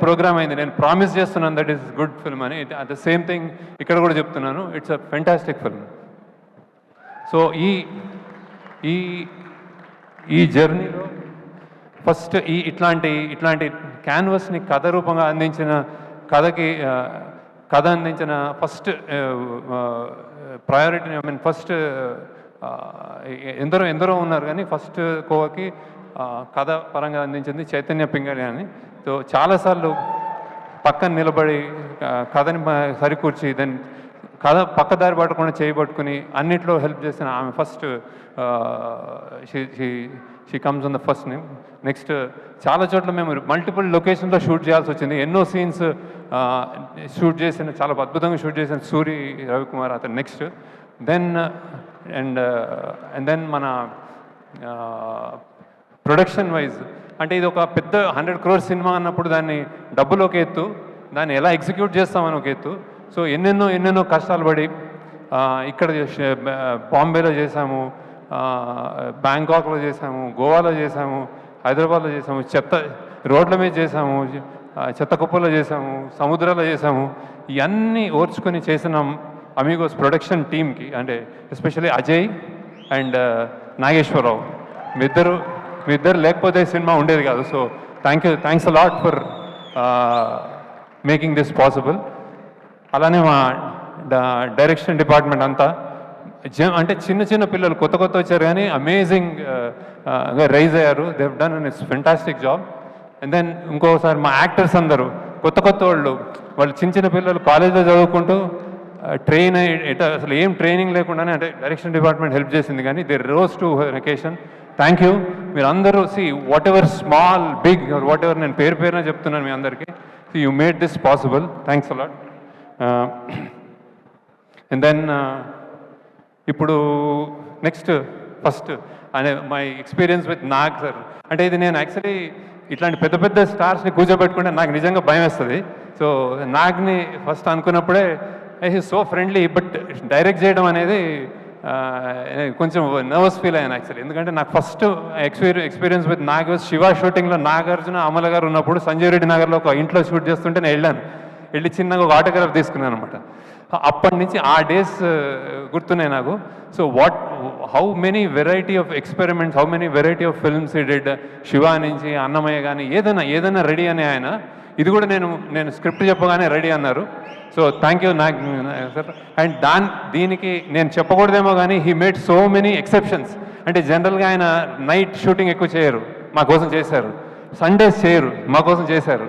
Programme అయింది. నేను promise చేస్తున్నాను దట్ ఈస్ గుడ్ ఫిల్మ్ అని. ద సేమ్ థింగ్ ఇక్కడ కూడా చెప్తున్నాను, it's a fantastic film. So ఈ ఈ జర్నీలో ఫస్ట్ ఇట్లాంటి క్యాన్వస్ని కథ రూపంగా అందించిన కథ అందించిన first priority, I mean first ఎందరో ఉన్నారు కానీ ఫస్ట్ కోవకి కథ పరంగా అందించింది చైతన్య పింగళి అని. సో చాలాసార్లు పక్కన నిలబడి కథని సరికూర్చి దాన్ని కథ పక్కదారి పట్టకుండా చేయబట్టుకుని అన్నిట్లో హెల్ప్ చేసిన ఆమె first she comes on the first name. Next చాలా చోట్ల మేము మల్టిపుల్ లొకేషన్లో షూట్ చేయాల్సి వచ్చింది. ఎన్నో సీన్స్ షూట్ చేసిన, చాలా అద్భుతంగా షూట్ చేసిన సూరి రవికుమార్ అతను నెక్స్ట్. దెన్ అండ్ దెన్ మన ప్రొడక్షన్ వైజ్ అంటే ఇది ఒక పెద్ద 100 crore సినిమా అన్నప్పుడు దాన్ని డబ్బులు ఒక ఎత్తు, దాన్ని ఎలా ఎగ్జిక్యూట్ చేస్తామని ఒక ఎత్తు. సో ఎన్నెన్నో కష్టాలు పడి ఇక్కడ బాంబేలో చేసాము, బ్యాంకాక్లో చేసాము, గోవాలో చేసాము, హైదరాబాద్లో చేసాము, రోడ్ల మీద చేసాము, చెత్త కుప్పలో చేసాము, సముద్రాల్లో చేసాము. ఇవన్నీ ఓర్చుకొని చేసిన అమీగోస్ ప్రొడక్షన్ టీమ్కి, అంటే ఎస్పెషల్లీ అజయ్ అండ్ నాగేశ్వరరావు, మీ ఇద్దరు లేకపోతే సినిమా ఉండేది కాదు. So thanks a lot for making this possible. అలానే మా డైరెక్షన్ డిపార్ట్మెంట్ అంతా అంటే చిన్న పిల్లలు కొత్త వచ్చారు కానీ అమేజింగ్గా రైజ్ అయ్యారు. They have done and it's fantastic job. And then ఇంకోసారి మా యాక్టర్స్ అందరూ కొత్త వాళ్ళు చిన్న పిల్లలు కాలేజ్లో చదువుకుంటూ ట్రైన్ అసలు ఏం ట్రైనింగ్ లేకుండానే అంటే డైరెక్షన్ డిపార్ట్మెంట్ హెల్ప్ చేసింది. కానీ they rose to occasion. Thank you. మీరు అందరూ whatever small big whatever, నేను పేరున చెప్తున్నాను మీ అందరికీ. You made this possible. Thanks a lot. And then ఇప్పుడు నెక్స్ట్ ఫస్ట్ అనే my experience with Nag sir. అంటే ఇది నేను యాక్చువల్లీ ఇట్లాంటి పెద్ద స్టార్స్ని కూర్చోబెట్టుకుంటే నాకు నిజంగా భయం వేస్తుంది. సో నాగ్ని ఫస్ట్ అనుకున్నప్పుడే he's so friendly, but direct చేయడం అనేది కొంచెం నర్వస్ ఫీల్ అయ్యాను యాక్చువల్లీ. ఎందుకంటే నాకు first experience with Nag Shiva షూటింగ్లో నాగార్జున అమల గారు ఉన్నప్పుడు సంజయ్ రెడ్డి నగర్లో ఒక ఇంట్లో షూట్ చేస్తుంటే నేను వెళ్ళి చిన్నగా ఒక ఆటోగ్రాఫ్ తీసుకున్నాను అనమాట. అప్పటి నుంచి ఆ డేస్ గుర్తున్నాయి నాకు. So how many variety of experiments, how many variety of films ఈ డిడ్. శివ నుంచి అన్నమయ్య కానీ ఏదైనా రెడీ అని ఆయన. ఇది కూడా నేను స్క్రిప్ట్ చెప్పగానే రెడీ అన్నారు. So thank you Nag sir. And దీనికి నేను చెప్పకూడదేమో కానీ he made so many exceptions. అంటే జనరల్గా ఆయన నైట్ షూటింగ్ ఎక్కువ చేయరు, మా కోసం చేశారు. సండేస్ చేయరు, మా కోసం చేశారు.